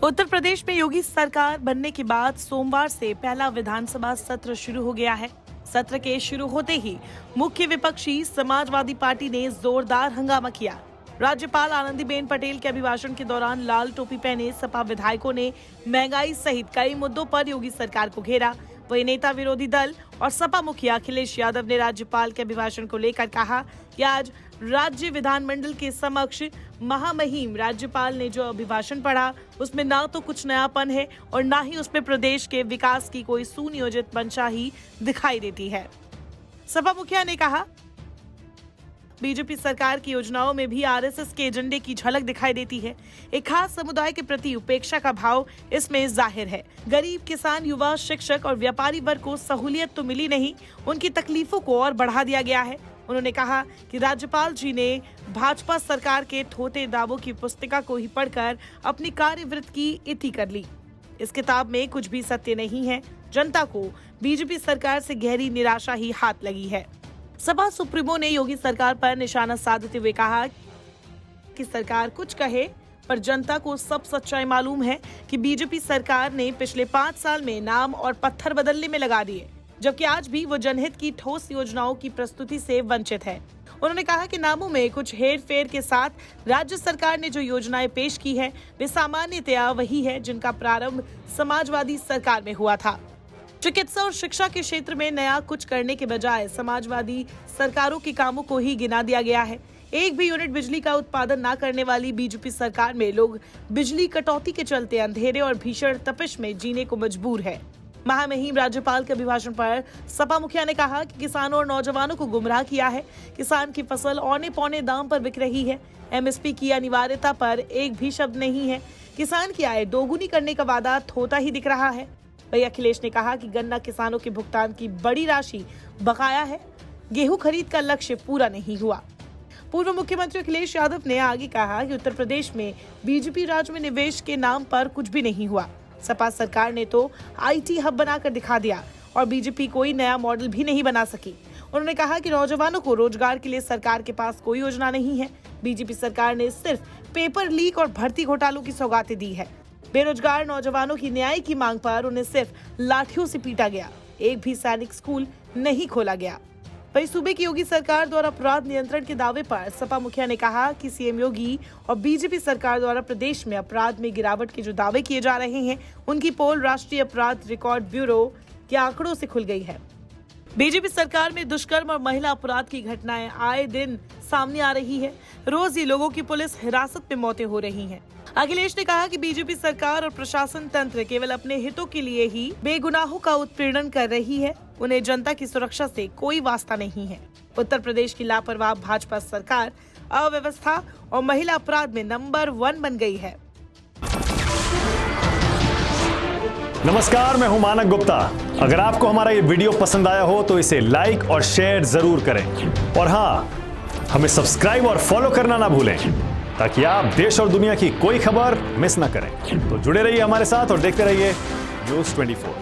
उत्तर प्रदेश में योगी सरकार बनने के बाद सोमवार से पहला विधानसभा सत्र शुरू हो गया है। सत्र के शुरू होते ही मुख्य विपक्षी समाजवादी पार्टी ने जोरदार हंगामा किया। राज्यपाल आनंदीबेन पटेल के अभिभाषण के दौरान लाल टोपी पहने सपा विधायकों ने महंगाई सहित कई मुद्दों पर योगी सरकार को घेरा। वही नेता विरोधी दल और सपा मुखिया अखिलेश यादव ने राज्यपाल के अभिभाषण को लेकर कहा कि आज राज्य विधानमंडल के समक्ष महामहिम राज्यपाल ने जो अभिभाषण पढ़ा उसमें ना तो कुछ नयापन है और ना ही उसमें प्रदेश के विकास की कोई सुनियोजित मंशा ही दिखाई देती है। सपा मुखिया ने कहा, बीजेपी सरकार की योजनाओं में भी आरएसएस के एजेंडे की झलक दिखाई देती है। एक खास समुदाय के प्रति उपेक्षा का भाव इसमें जाहिर है। गरीब, किसान, युवा, शिक्षक और व्यापारी वर्ग को सहूलियत तो मिली नहीं, उनकी तकलीफों को और बढ़ा दिया गया है। उन्होंने कहा कि राज्यपाल जी ने भाजपा सरकार के थोथे दावों की पुस्तिका को ही पढ़कर अपनी कार्यवृत्त की इति कर ली। इस किताब में कुछ भी सत्य नहीं है। जनता को बीजेपी सरकार से गहरी निराशा ही हाथ लगी है। सपा सुप्रीमो ने योगी सरकार पर निशाना साधते हुए कहा कि सरकार कुछ कहे पर जनता को सब सच्चाई मालूम है कि बीजेपी सरकार ने पिछले 5 साल में नाम और पत्थर बदलने में लगा दिए, जबकि आज भी वो जनहित की ठोस योजनाओं की प्रस्तुति से वंचित है। उन्होंने कहा कि नामों में कुछ हेर फेर के साथ राज्य सरकार ने जो योजनाएं पेश की है वे सामान्यतया वही है जिनका प्रारंभ समाजवादी सरकार में हुआ था। चिकित्सा और शिक्षा के क्षेत्र में नया कुछ करने के बजाय समाजवादी सरकारों के कामों को ही गिना दिया गया है। एक भी यूनिट बिजली का उत्पादन न करने वाली बीजेपी सरकार में लोग बिजली कटौती के चलते अंधेरे और भीषण तपिश में जीने को मजबूर है। महामहिम राज्यपाल के अभिभाषण पर सपा मुखिया ने कहा कि किसानों और नौजवानों को गुमराह किया है। किसान की फसल औने पौने दाम पर बिक रही है। एमएसपी की अनिवार्यता पर एक भी शब्द नहीं है। किसान की आय दोगुनी करने का वादा थोथा ही दिख रहा है। वही अखिलेश ने कहा कि गन्ना किसानों के भुगतान की बड़ी राशि बकाया है। गेहूं खरीद का लक्ष्य पूरा नहीं हुआ। पूर्व मुख्यमंत्री अखिलेश यादव ने आगे कहा कि उत्तर प्रदेश में बीजेपी राज में निवेश के नाम पर कुछ भी नहीं हुआ। सपा सरकार ने तो आईटी हब बनाकर दिखा दिया और बीजेपी कोई नया मॉडल भी नहीं बना सकी। उन्होंने कहा कि नौजवानों को रोजगार के लिए सरकार के पास कोई योजना नहीं है। बीजेपी सरकार ने सिर्फ पेपर लीक और भर्ती घोटालों की सौगातें दी है। बेरोजगार नौजवानों की न्याय की मांग पर उन्हें सिर्फ लाठियों से पीटा गया। एक भी सैनिक स्कूल नहीं खोला गया। वही सूबे की योगी सरकार द्वारा अपराध नियंत्रण के दावे पर सपा मुखिया ने कहा कि सीएम योगी और बीजेपी सरकार द्वारा प्रदेश में अपराध में गिरावट के जो दावे किए जा रहे हैं उनकी पोल राष्ट्रीय अपराध रिकॉर्ड ब्यूरो के आंकड़ों से खुल गई है। बीजेपी सरकार में दुष्कर्म और महिला अपराध की घटनाएं आए दिन सामने आ रही है। रोज ही लोगों की पुलिस हिरासत में मौतें हो रही हैं। अखिलेश ने कहा कि बीजेपी सरकार और प्रशासन तंत्र केवल अपने हितों के लिए ही बेगुनाहों का उत्पीड़न कर रही है। उन्हें जनता की सुरक्षा से कोई वास्ता नहीं है। उत्तर प्रदेश की लापरवाह भाजपा सरकार अव्यवस्था और महिला अपराध में नंबर 1 बन गई है। नमस्कार, मैं हूं मानक गुप्ता। अगर आपको हमारा ये वीडियो पसंद आया हो तो इसे लाइक और शेयर जरूर करें और हाँ, हमें सब्सक्राइब और फॉलो करना ना भूलें ताकि आप देश और दुनिया की कोई खबर मिस ना करें। तो जुड़े रहिए हमारे साथ और देखते रहिए न्यूज़ 24।